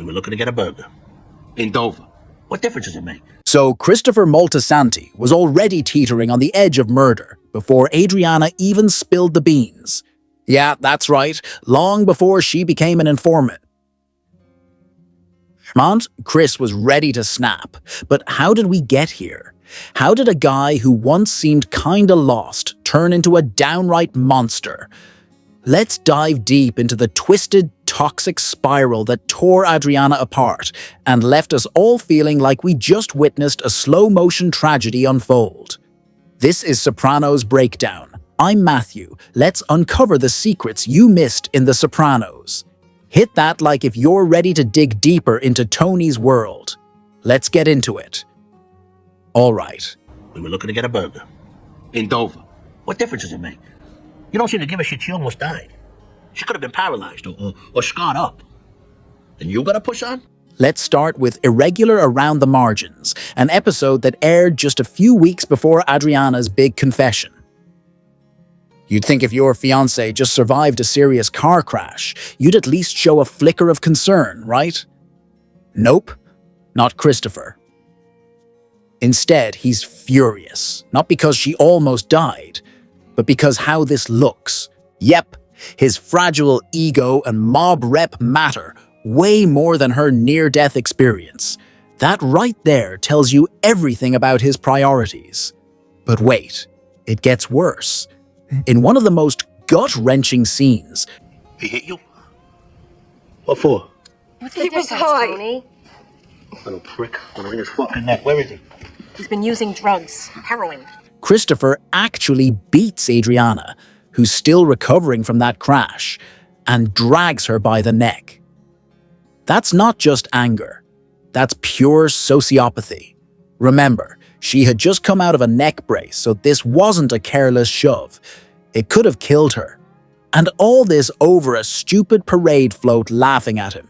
We were looking to get a burger. In Dover. What difference does it make? So Christopher Moltisanti was already teetering on the edge of murder before Adriana even spilled the beans. Yeah, that's right, long before she became an informant. Chris was ready to snap, but how did we get here? How did a guy who once seemed kinda lost turn into a downright monster? Let's dive deep into the twisted, toxic spiral that tore Adriana apart and left us all feeling like we just witnessed a slow-motion tragedy unfold. This is Sopranos Breakdown. I'm Matthew. Let's uncover the secrets you missed in The Sopranos. Hit that like if you're ready to dig deeper into Tony's world. Let's get into it. All right. We were looking to get a burger. In Dover. What difference does it make? You don't seem to give a shit. She almost died. She could have been paralyzed or scarred up. And you gotta push on? Let's start with Irregular Around the Margins, an episode that aired just a few weeks before Adriana's big confession. You'd think if your fiancé just survived a serious car crash, you'd at least show a flicker of concern, right? Nope, not Christopher. Instead, he's furious, not because she almost died, but because how this looks. Yep, his fragile ego and mob rep matter way more than her near-death experience. That right there tells you everything about his priorities. But wait, it gets worse. In one of the most gut-wrenching scenes... He hit you? What for? What's the difference, Tony? Little prick. On his fucking neck. Where is he? He's been using drugs, heroin. Christopher actually beats Adriana, who's still recovering from that crash, and drags her by the neck. That's not just anger. That's pure sociopathy. Remember, she had just come out of a neck brace, so this wasn't a careless shove. It could have killed her. And all this over a stupid parade float laughing at him.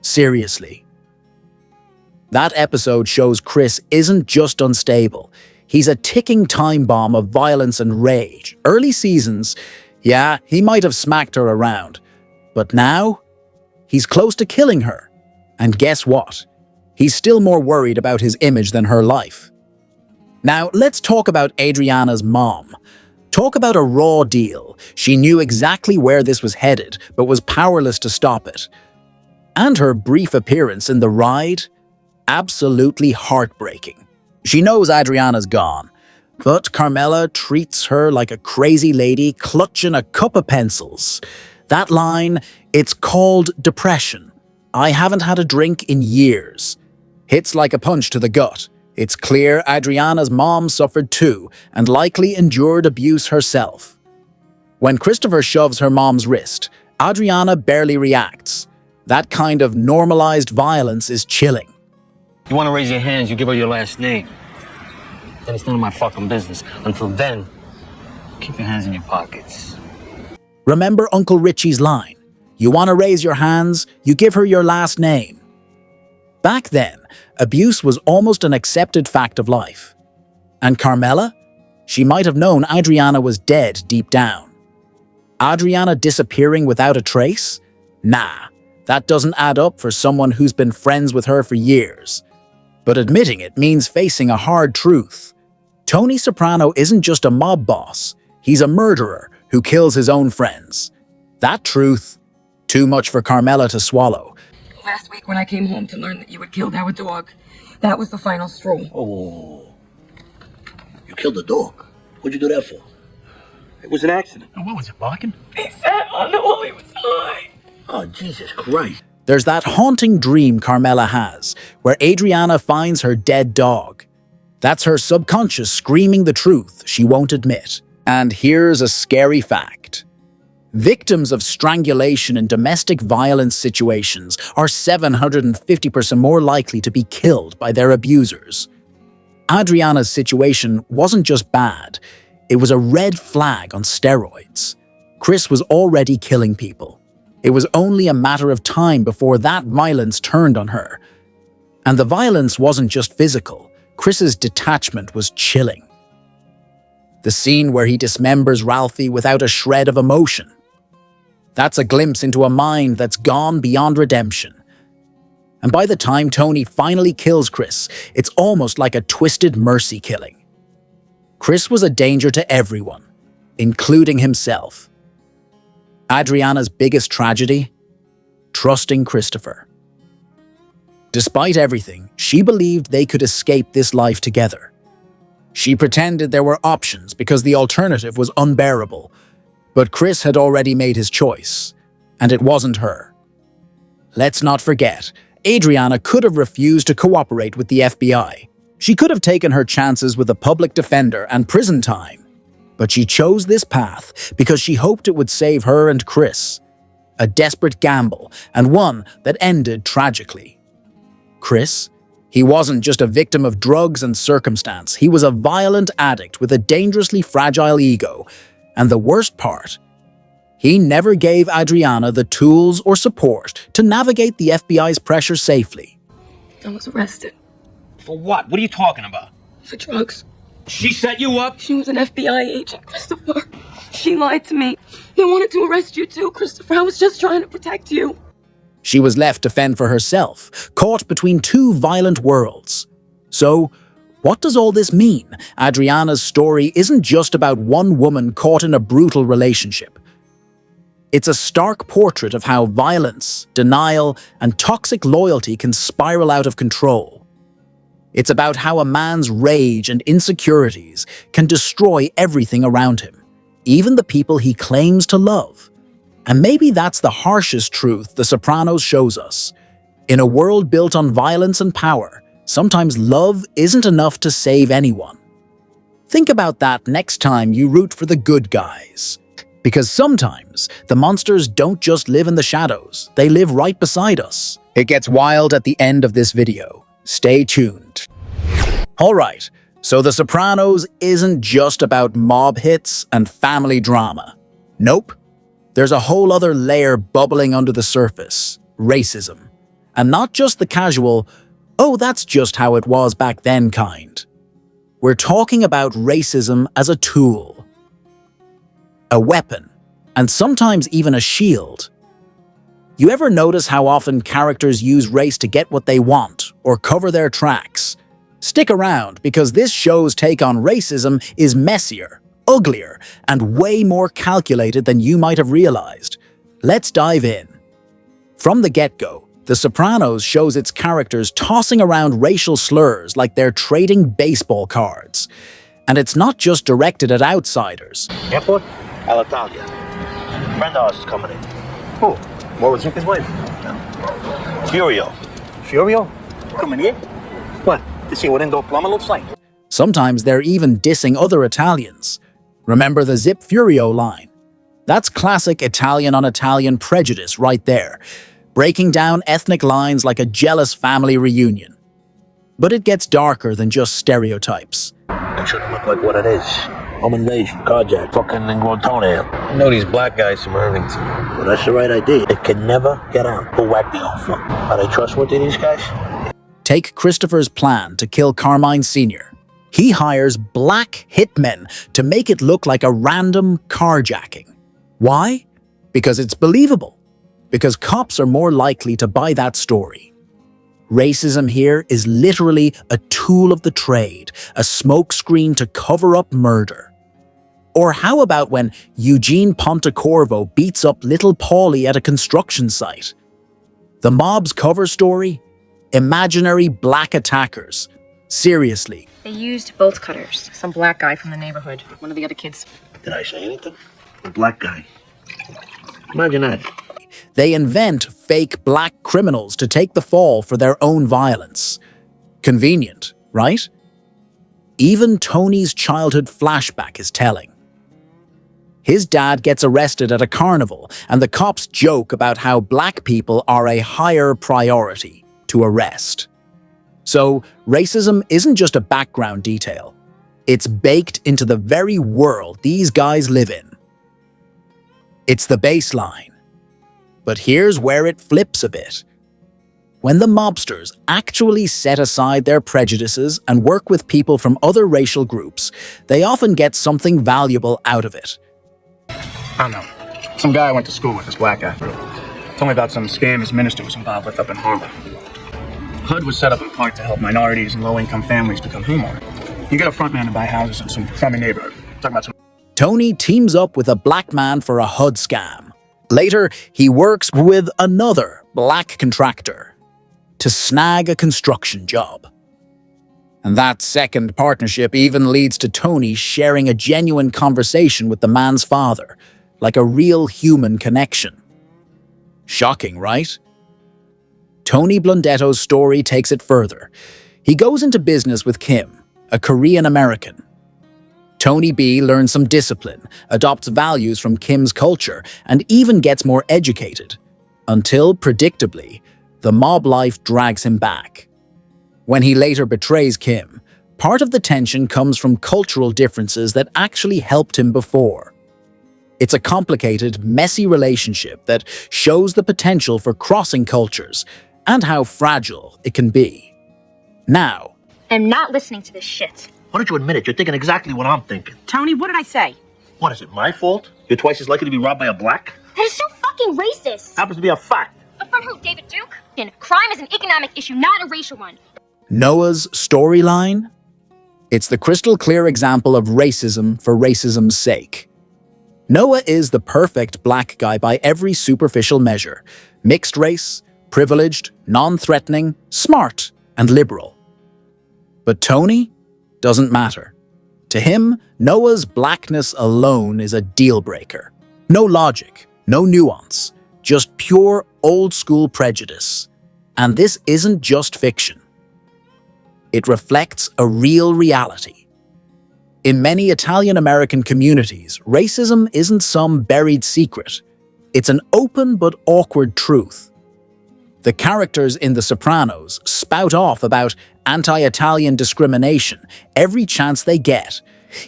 Seriously. That episode shows Chris isn't just unstable. He's a ticking time bomb of violence and rage. Early seasons, yeah, he might have smacked her around. But now, he's close to killing her. And guess what? He's still more worried about his image than her life. Now, let's talk about Adriana's mom. Talk about a raw deal. She knew exactly where this was headed, but was powerless to stop it. And her brief appearance in the ride? Absolutely heartbreaking. She knows Adriana's gone, but Carmela treats her like a crazy lady clutching a cup of pencils. That line, it's called depression. I haven't had a drink in years. Hits like a punch to the gut. It's clear Adriana's mom suffered too, and likely endured abuse herself. When Christopher shoves her mom's wrist, Adriana barely reacts. That kind of normalized violence is chilling. You want to raise your hands, you give her your last name. Then it's none of my fucking business. Until then, keep your hands in your pockets. Remember Uncle Richie's line, you want to raise your hands, you give her your last name. Back then, abuse was almost an accepted fact of life. And Carmela? She might have known Adriana was dead deep down. Adriana disappearing without a trace? Nah, that doesn't add up for someone who's been friends with her for years. But admitting it means facing a hard truth. Tony Soprano isn't just a mob boss, he's a murderer who kills his own friends. That truth, too much for Carmela to swallow. Last week when I came home to learn that you had killed our dog, that was the final straw. Oh. You killed the dog? What'd you do that for? It was an accident. What was it, barking? He sat on the wall, he was high. Oh, Jesus Christ. There's that haunting dream Carmela has, where Adriana finds her dead dog. That's her subconscious screaming the truth she won't admit. And here's a scary fact. Victims of strangulation in domestic violence situations are 750% more likely to be killed by their abusers. Adriana's situation wasn't just bad, it was a red flag on steroids. Chris was already killing people. It was only a matter of time before that violence turned on her. And the violence wasn't just physical. Chris's detachment was chilling. The scene where he dismembers Ralphie without a shred of emotion. That's a glimpse into a mind that's gone beyond redemption. And by the time Tony finally kills Chris, it's almost like a twisted mercy killing. Chris was a danger to everyone, including himself. Adriana's biggest tragedy? Trusting Christopher. Despite everything, she believed they could escape this life together. She pretended there were options because the alternative was unbearable. But Chris had already made his choice, and it wasn't her. Let's not forget, Adriana could have refused to cooperate with the FBI. She could have taken her chances with a public defender and prison time. But she chose this path because she hoped it would save her and Chris. A desperate gamble, and one that ended tragically. Chris? He wasn't just a victim of drugs and circumstance. He was a violent addict with a dangerously fragile ego. And the worst part, he never gave Adriana the tools or support to navigate the FBI's pressure safely. I was arrested. For what? What are you talking about? For drugs. She set you up? She was an FBI agent, Christopher. She lied to me. They wanted to arrest you too, Christopher. I was just trying to protect you. She was left to fend for herself, caught between two violent worlds. So, what does all this mean? Adriana's story isn't just about one woman caught in a brutal relationship. It's a stark portrait of how violence, denial, and toxic loyalty can spiral out of control. It's about how a man's rage and insecurities can destroy everything around him, even the people he claims to love. And maybe that's the harshest truth The Sopranos shows us. In a world built on violence and power, sometimes love isn't enough to save anyone. Think about that next time you root for the good guys. Because sometimes the monsters don't just live in the shadows, they live right beside us. It gets wild at the end of this video. Stay tuned. Alright, so The Sopranos isn't just about mob hits and family drama. Nope. There's a whole other layer bubbling under the surface, racism. And not just the casual, oh, that's just how it was back then kind. We're talking about racism as a tool, a weapon, and sometimes even a shield. You ever notice how often characters use race to get what they want or cover their tracks? Stick around, because this show's take on racism is messier, uglier, and way more calculated than you might have realized. Let's dive in. From the get-go, The Sopranos shows its characters tossing around racial slurs like they're trading baseball cards. And it's not just directed at outsiders. Airport? Alitalia. Friend of ours is coming in. Who? Mauro Zucca's wife. Furio. Furio? Coming in? What? To see what indoor plumber looks like? Sometimes they're even dissing other Italians. Remember the Zip Furio line? That's classic Italian on Italian prejudice right there, breaking down ethnic lines like a jealous family reunion. But it gets darker than just stereotypes. It shouldn't look like what it is. Home invasion, carjack, fucking Guantanamo. I know these black guys from Irvington. Well, that's the right idea. It can never get out. Who whacked the alpha? Are they trustworthy, these guys? Take Christopher's plan to kill Carmine Sr. He hires black hitmen to make it look like a random carjacking. Why? Because it's believable. Because cops are more likely to buy that story. Racism here is literally a tool of the trade, a smokescreen to cover up murder. Or how about when Eugene Pontecorvo beats up little Paulie at a construction site? The mob's cover story? Imaginary black attackers. Seriously. They used bolt cutters. Some black guy from the neighborhood. One of the other kids. Did I say anything? The black guy. Imagine that. They invent fake black criminals to take the fall for their own violence. Convenient, right? Even Tony's childhood flashback is telling. His dad gets arrested at a carnival, and the cops joke about how black people are a higher priority to arrest. So, racism isn't just a background detail. It's baked into the very world these guys live in. It's the baseline. But here's where it flips a bit. When the mobsters actually set aside their prejudices and work with people from other racial groups, they often get something valuable out of it. I don't know. Some guy I went to school with, this black guy. Told me about some scam his minister was involved with up in Harlem. HUD was set up in part to help minorities and low-income families become homeowners. You get a front man to buy houses in some crummy neighborhood. Talking about some... Tony teams up with a black man for a HUD scam. Later, he works with another black contractor to snag a construction job. And that second partnership even leads to Tony sharing a genuine conversation with the man's father, like a real human connection. Shocking, right? Tony Blundetto's story takes it further. He goes into business with Kim, a Korean American. Tony B learns some discipline, adopts values from Kim's culture, and even gets more educated. Until, predictably, the mob life drags him back. When he later betrays Kim, part of the tension comes from cultural differences that actually helped him before. It's a complicated, messy relationship that shows the potential for crossing cultures and how fragile it can be. Now, I'm not listening to this shit. Why don't you admit it? You're thinking exactly what I'm thinking. Tony, what did I say? What, is it my fault? You're twice as likely to be robbed by a black? That is so fucking racist. Happens to be a fact. But from who, David Duke? And crime is an economic issue, not a racial one. Noah's storyline? It's the crystal clear example of racism for racism's sake. Noah is the perfect black guy by every superficial measure. Mixed race, privileged, non-threatening, smart, and liberal. But Tony doesn't matter. To him, Noah's blackness alone is a deal breaker. No logic, no nuance, just pure old-school prejudice. And this isn't just fiction. It reflects a real reality. In many Italian-American communities, racism isn't some buried secret. It's an open but awkward truth. The characters in The Sopranos spout off about anti-Italian discrimination every chance they get,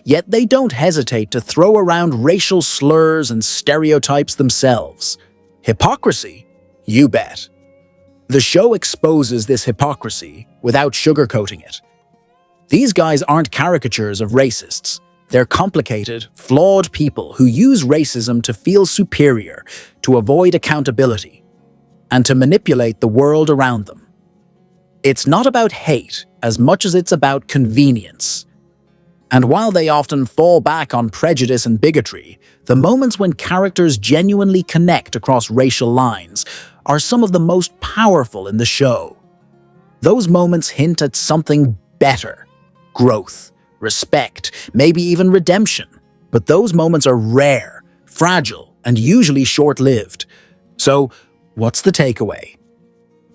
yet they don't hesitate to throw around racial slurs and stereotypes themselves. Hypocrisy? You bet. The show exposes this hypocrisy without sugarcoating it. These guys aren't caricatures of racists. They're complicated, flawed people who use racism to feel superior, to avoid accountability, and to manipulate the world around them. It's not about hate as much as it's about convenience. And while they often fall back on prejudice and bigotry, the moments when characters genuinely connect across racial lines are some of the most powerful in the show. Those moments hint at something better. Growth, respect, maybe even redemption. But those moments are rare, fragile, and usually short-lived. So, what's the takeaway?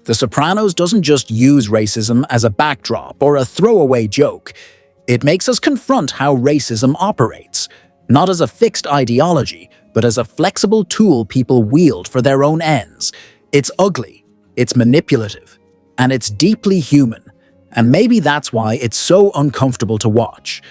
The Sopranos doesn't just use racism as a backdrop or a throwaway joke. It makes us confront how racism operates, not as a fixed ideology, but as a flexible tool people wield for their own ends. It's ugly, it's manipulative, and it's deeply human. And maybe that's why it's so uncomfortable to watch.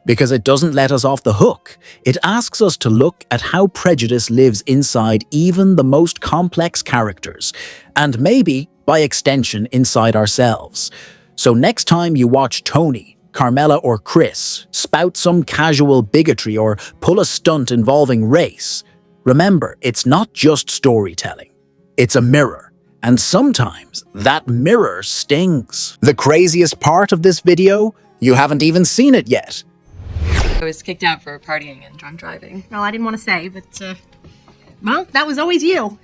Because it doesn't let us off the hook. It asks us to look at how prejudice lives inside even the most complex characters, and maybe, by extension, inside ourselves. So next time you watch Tony, Carmela, or Chris spout some casual bigotry or pull a stunt involving race, remember, it's not just storytelling. It's a mirror. And sometimes that mirror stings. The craziest part of this video? You haven't even seen it yet. I was kicked out for partying and drunk driving. Well, I didn't want to say, but, well, that was always you.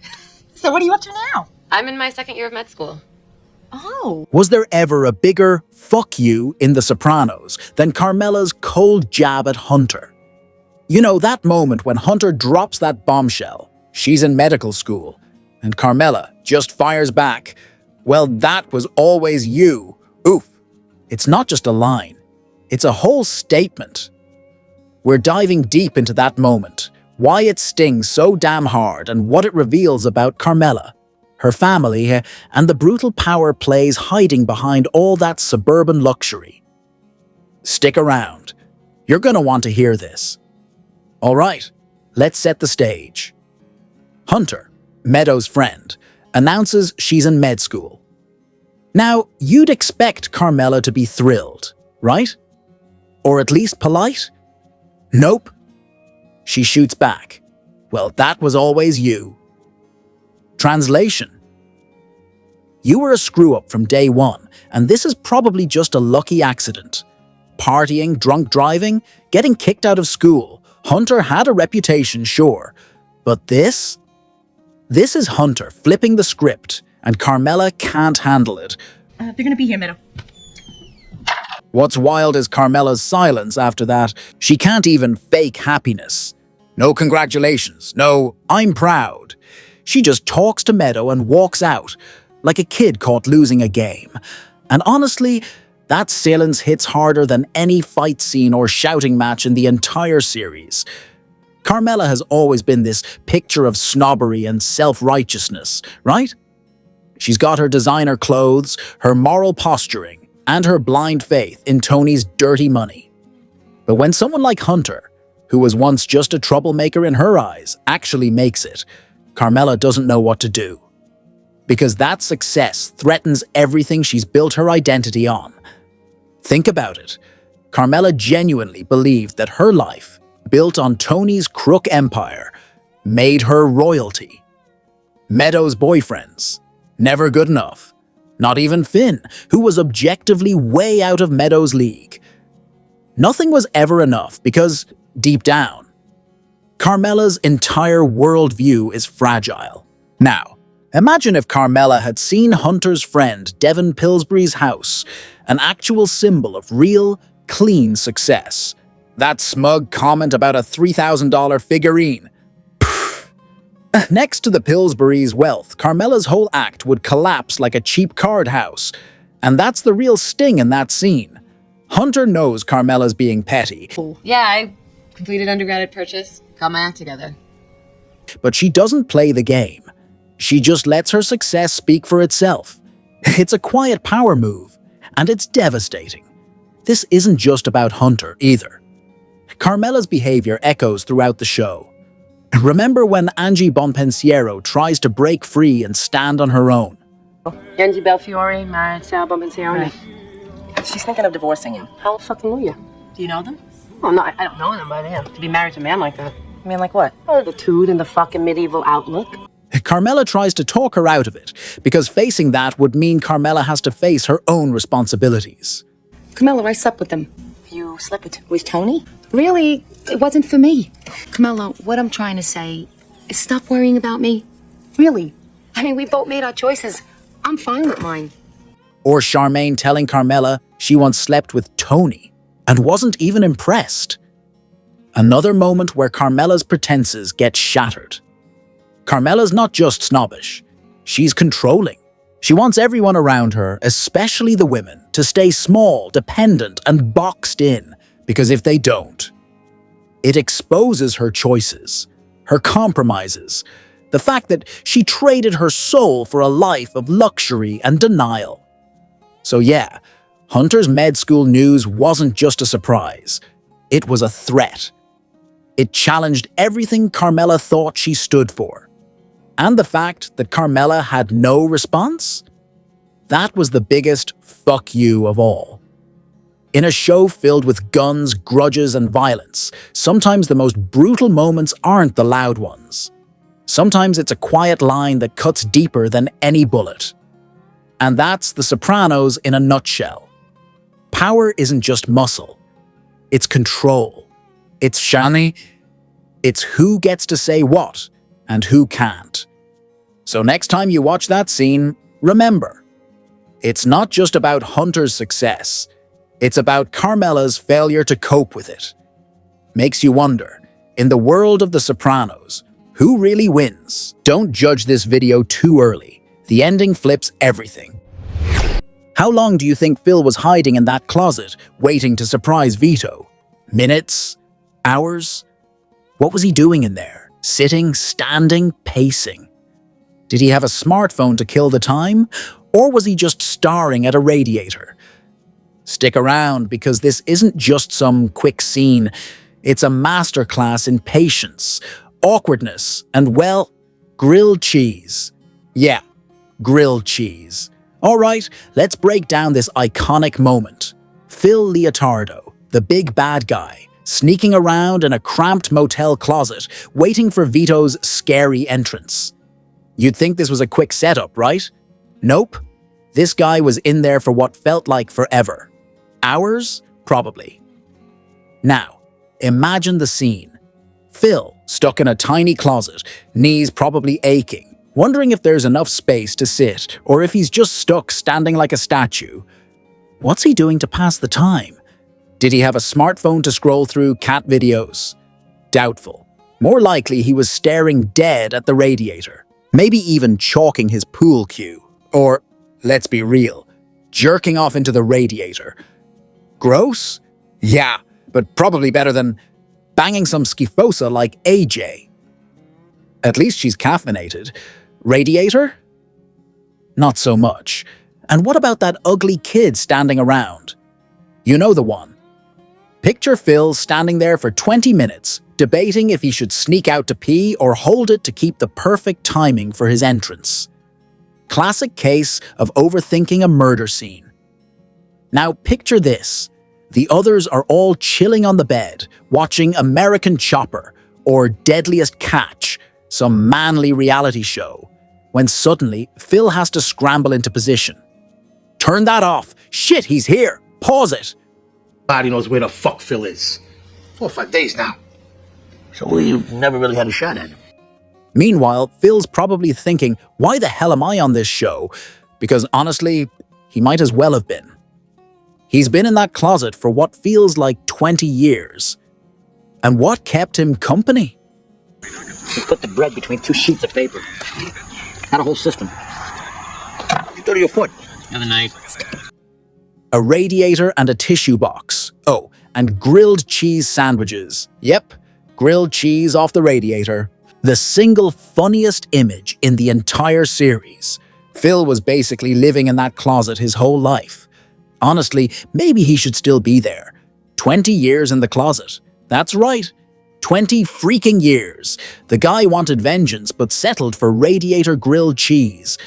So what are you up to now? I'm in my second year of med school. Oh. Was there ever a bigger fuck you in The Sopranos than Carmela's cold jab at Hunter? You know, that moment when Hunter drops that bombshell, she's in medical school, and Carmela just fires back, well, that was always you. Oof. It's not just a line. It's a whole statement. We're diving deep into that moment, why it stings so damn hard and what it reveals about Carmela, her family, and the brutal power plays hiding behind all that suburban luxury. Stick around. You're gonna want to hear this. All right, let's set the stage. Hunter, Meadows' friend, announces she's in med school. Now, you'd expect Carmela to be thrilled, right? Or at least polite? Nope. She shoots back. Well, that was always you. Translation. You were a screw-up from day one, and this is probably just a lucky accident. Partying, drunk driving, getting kicked out of school. Hunter had a reputation, sure. But this? This is Hunter flipping the script, and Carmela can't handle it. They're gonna be here, Meadow. What's wild is Carmela's silence after that. She can't even fake happiness. No congratulations, no, I'm proud. She just talks to Meadow and walks out, like a kid caught losing a game. And honestly, that silence hits harder than any fight scene or shouting match in the entire series. Carmela has always been this picture of snobbery and self-righteousness, right? She's got her designer clothes, her moral posturing, and her blind faith in Tony's dirty money. But when someone like Hunter, who was once just a troublemaker in her eyes, actually makes it, Carmela doesn't know what to do. Because that success threatens everything she's built her identity on. Think about it. Carmela genuinely believed that her life, built on Tony's crook empire, made her royalty. Meadow's boyfriends, never good enough. Not even Finn, who was objectively way out of Meadow's league. Nothing was ever enough because, deep down, Carmela's entire worldview is fragile. Now, imagine if Carmela had seen Hunter's friend Devon Pillsbury's house, an actual symbol of real, clean success. That smug comment about a $3,000 figurine. Pfft. Next to the Pillsbury's wealth, Carmela's whole act would collapse like a cheap card house. And that's the real sting in that scene. Hunter knows Carmela's being petty. Yeah, I completed undergrad at Purchase. Got my act together. But she doesn't play the game. She just lets her success speak for itself. It's a quiet power move, and it's devastating. This isn't just about Hunter, either. Carmela's behavior echoes throughout the show. Remember when Angie Bonpensiero tries to break free and stand on her own? Angie Belfiore married Sal Bonpensiero. She's thinking of divorcing him. How fucking will you? Do you know them? Well, no, I don't know them, but yeah, to be married to a man like that. I mean, like what? Oh, the toot and the fucking medieval outlook. Carmela tries to talk her out of it, because facing that would mean Carmela has to face her own responsibilities. Camilla, I slept with him. You slept with Tony? Really? It wasn't for me. Camilla, what I'm trying to say is stop worrying about me. Really? I mean, we both made our choices. I'm fine with mine. Or Charmaine telling Carmela she once slept with Tony and wasn't even impressed. Another moment where Carmela's pretenses get shattered. Carmela's not just snobbish, she's controlling. She wants everyone around her, especially the women, to stay small, dependent, and boxed in, because if they don't, it exposes her choices, her compromises, the fact that she traded her soul for a life of luxury and denial. So yeah, Hunter's med school news wasn't just a surprise, it was a threat. It challenged everything Carmela thought she stood for. And the fact that Carmela had no response? That was the biggest fuck you of all. In a show filled with guns, grudges, and violence, sometimes the most brutal moments aren't the loud ones. Sometimes it's a quiet line that cuts deeper than any bullet. And that's The Sopranos in a nutshell. Power isn't just muscle. It's control. It's shani. It's who gets to say what and who can't. So next time you watch that scene, remember, it's not just about Hunter's success. It's about Carmela's failure to cope with it. Makes you wonder, in the world of The Sopranos, who really wins? Don't judge this video too early. The ending flips everything. How long do you think Phil was hiding in that closet, waiting to surprise Vito? Minutes? Hours? What was he doing in there? Sitting, standing, pacing? Did he have a smartphone to kill the time? Or was he just staring at a radiator? Stick around, because this isn't just some quick scene. It's a masterclass in patience, awkwardness, and, well, grilled cheese. Yeah, grilled cheese. All right, let's break down this iconic moment. Phil Leotardo, the big bad guy, sneaking around in a cramped motel closet, waiting for Vito's scary entrance. You'd think this was a quick setup, right? Nope, This guy was in there for what felt like forever. Hours? Probably. Now, imagine the scene. Phil, stuck in a tiny closet, knees probably aching, wondering if there's enough space to sit or if he's just stuck standing like a statue. What's he doing to pass the time? Did he have a smartphone to scroll through cat videos? Doubtful. More likely he was staring dead at the radiator, maybe even chalking his pool cue. Or, let's be real, jerking off into the radiator. Gross? Yeah, but probably better than banging some schifosa like AJ. At least she's caffeinated. Radiator? Not so much. And what about that ugly kid standing around? You know the one. Picture Phil standing there for 20 minutes, debating if he should sneak out to pee or hold it to keep the perfect timing for his entrance. Classic case of overthinking a murder scene. Now picture this. The others are all chilling on the bed, watching American Chopper or Deadliest Catch, some manly reality show, when suddenly Phil has to scramble into position. Turn that off! Shit, he's here! Pause it! Nobody knows where the fuck Phil is. 4 or 5 days now. So we've never really had a shot at him. Meanwhile, Phil's probably thinking, why the hell am I on this show? Because honestly, he might as well have been. He's been in that closet for what feels like 20 years. And what kept him company? He put the bread between 2 sheets of paper. Had a whole system. You thought of your foot. Have a night. A radiator and a tissue box. Oh, and grilled cheese sandwiches. Yep, grilled cheese off the radiator. The single funniest image in the entire series. Phil was basically living in that closet his whole life. Honestly, maybe he should still be there. 20 years in the closet. That's right. 20 freaking years. The guy wanted vengeance but settled for radiator grilled cheese.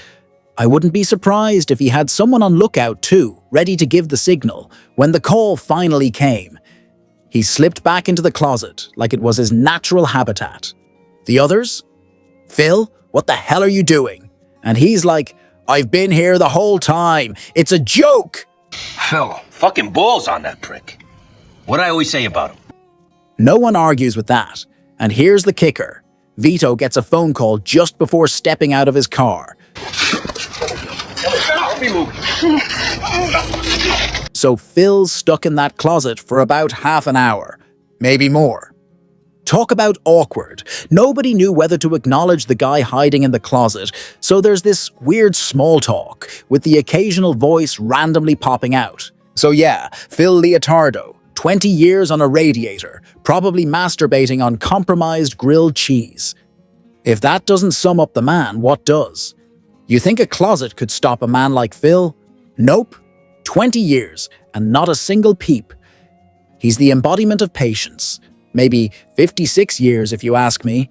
I wouldn't be surprised if he had someone on lookout too, ready to give the signal, when the call finally came. He slipped back into the closet like it was his natural habitat. The others? Phil, what the hell are you doing? And he's like, I've been here the whole time. It's a joke! Phil, fucking balls on that prick. What'd I always say about him? No one argues with that. And here's the kicker. Vito gets a phone call just before stepping out of his car. So Phil's stuck in that closet for about half an hour, maybe more. Talk about awkward. Nobody knew whether to acknowledge the guy hiding in the closet, so there's this weird small talk, with the occasional voice randomly popping out. So yeah, Phil Leotardo, 20 years on a radiator, probably masturbating on compromised grilled cheese. If that doesn't sum up the man, what does? You think a closet could stop a man like Phil? Nope. 20 years, and not a single peep. He's the embodiment of patience. Maybe 56 years if you ask me.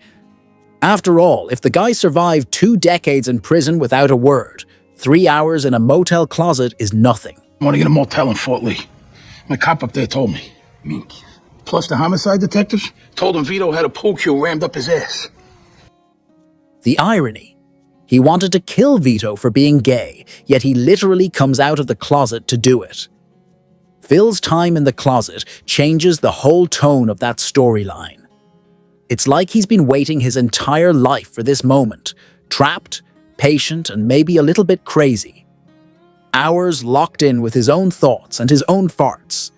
After all, if the guy survived 2 decades in prison without a word, 3 hours in a motel closet is nothing. I want to get a motel in Fort Lee. My cop up there told me. Plus the homicide detectives told him Vito had a pool cue rammed up his ass. The irony. He wanted to kill Vito for being gay, yet he literally comes out of the closet to do it. Phil's time in the closet changes the whole tone of that storyline. It's like he's been waiting his entire life for this moment, trapped, patient, and maybe a little bit crazy. Hours locked in with his own thoughts and his own farts.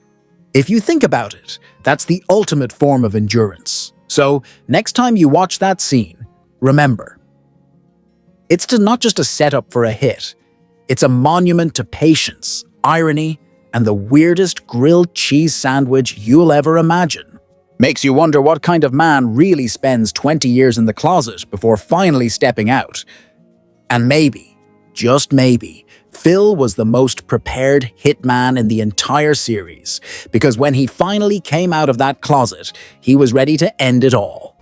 If you think about it, that's the ultimate form of endurance. So, next time you watch that scene, remember, it's not just a setup for a hit. It's a monument to patience, irony, and the weirdest grilled cheese sandwich you'll ever imagine. Makes you wonder what kind of man really spends 20 years in the closet before finally stepping out. And maybe, just maybe, Phil was the most prepared hitman in the entire series, because when he finally came out of that closet, he was ready to end it all.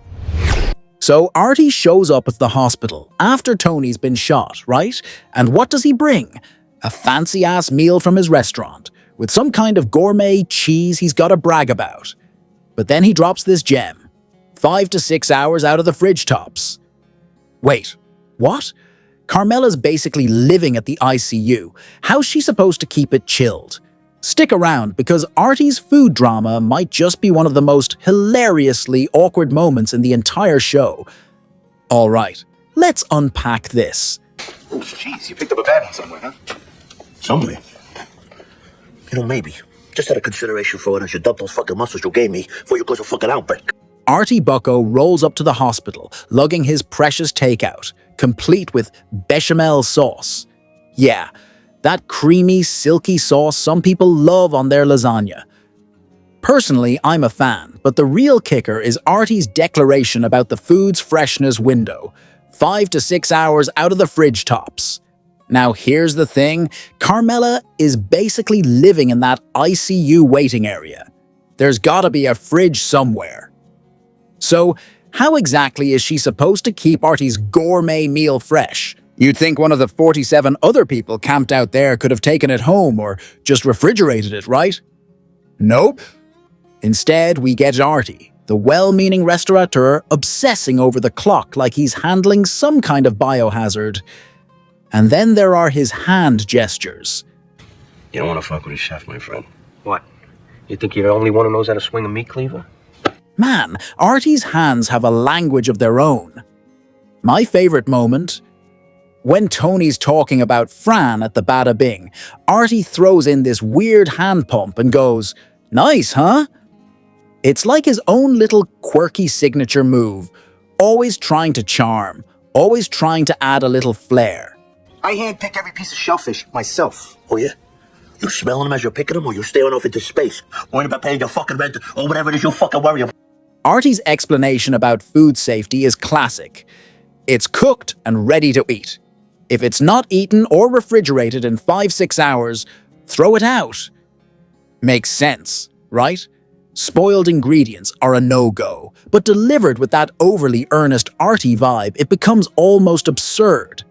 So Artie shows up at the hospital after Tony's been shot, right? And what does he bring? A fancy-ass meal from his restaurant, with some kind of gourmet cheese he's got to brag about. But then he drops this gem, 5 to 6 hours out of the fridge tops. Wait, what? Carmela's basically living at the ICU. How's she supposed to keep it chilled? Stick around, because Artie's food drama might just be one of the most hilariously awkward moments in the entire show. All right, let's unpack this. Oh, jeez, you picked up a bad one somewhere, huh? Somewhere? You know, maybe. Just out of consideration for it, I should dump those fucking muscles you gave me before you cause a fucking outbreak. Artie Bucko rolls up to the hospital, lugging his precious takeout, complete with bechamel sauce. Yeah, that creamy, silky sauce some people love on their lasagna. Personally, I'm a fan, but the real kicker is Artie's declaration about the food's freshness window. 5 to 6 hours out of the fridge tops. Now here's the thing, Carmela is basically living in that ICU waiting area. There's gotta be a fridge somewhere. So, how exactly is she supposed to keep Artie's gourmet meal fresh? You'd think one of the 47 other people camped out there could have taken it home or just refrigerated it, right? Nope. Instead, we get Artie, the well-meaning restaurateur, obsessing over the clock like he's handling some kind of biohazard. And then there are his hand gestures. You don't want to fuck with a chef, my friend. What? You think you're the only one who knows how to swing a meat cleaver? Man, Artie's hands have a language of their own. My favorite moment? When Tony's talking about Fran at the Bada Bing, Artie throws in this weird hand pump and goes, "Nice, huh?" It's like his own little quirky signature move, always trying to charm, always trying to add a little flair. I handpick every piece of shellfish myself. Oh, yeah? You smelling them as you're picking them, or you're staring off into space, worrying about paying your fucking rent, or whatever it is you fucking worry about? Artie's explanation about food safety is classic. It's cooked and ready to eat. If it's not eaten or refrigerated in 5-6 hours, throw it out. Makes sense, right? Spoiled ingredients are a no-go, but delivered with that overly earnest Artie vibe, it becomes almost absurd.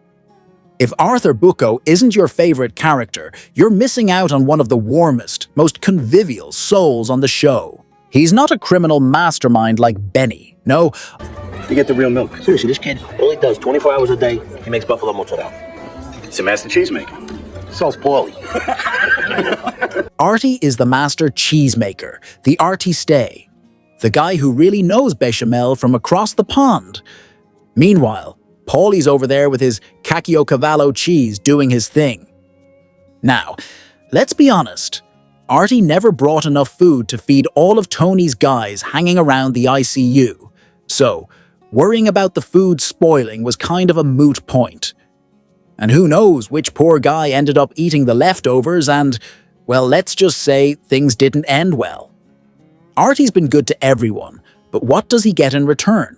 If Arthur Bucco isn't your favorite character, you're missing out on one of the warmest, most convivial souls on the show. He's not a criminal mastermind like Benny. No. You get the real milk. Seriously, this kid, all he does 24 hours a day, he makes buffalo mozzarella. It's a master cheesemaker. Sells poorly. Artie is the master cheesemaker, the artiste, the guy who really knows bechamel from across the pond. Meanwhile, Paulie's over there with his Caciocavallo cheese doing his thing. Now, let's be honest. Artie never brought enough food to feed all of Tony's guys hanging around the ICU. So, worrying about the food spoiling was kind of a moot point. And who knows which poor guy ended up eating the leftovers and, well, let's just say things didn't end well. Artie's been good to everyone, but what does he get in return?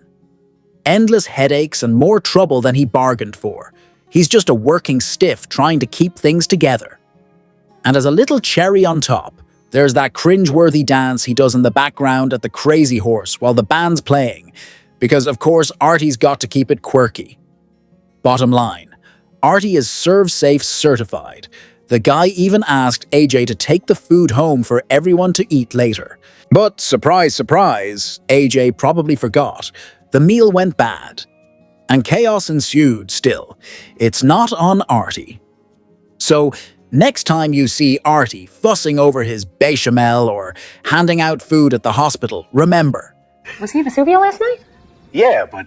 Endless headaches and more trouble than he bargained for. He's just a working stiff trying to keep things together. And as a little cherry on top, there's that cringe-worthy dance he does in the background at the Crazy Horse while the band's playing, because of course Artie's got to keep it quirky. Bottom line, Artie is ServSafe certified. The guy even asked AJ to take the food home for everyone to eat later. But surprise, surprise, AJ probably forgot. The meal went bad. And chaos ensued still. It's not on Artie. So, next time you see Artie fussing over his bechamel or handing out food at the hospital, remember. Was he Vesuvio last night? Yeah, but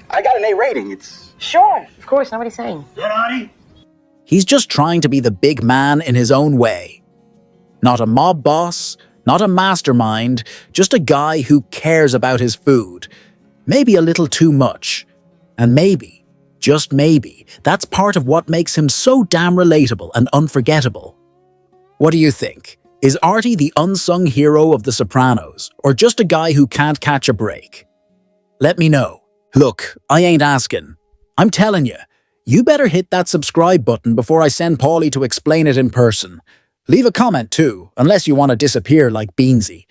I got an A rating. It's... Sure. Of course, nobody's saying. Yeah, Artie? He's just trying to be the big man in his own way. Not a mob boss, not a mastermind, just a guy who cares about his food. Maybe a little too much. And maybe, just maybe, that's part of what makes him so damn relatable and unforgettable. What do you think? Is Artie the unsung hero of The Sopranos, or just a guy who can't catch a break? Let me know. Look, I ain't asking. I'm telling you, you better hit that subscribe button before I send Paulie to explain it in person. Leave a comment too, unless you want to disappear like Beansy.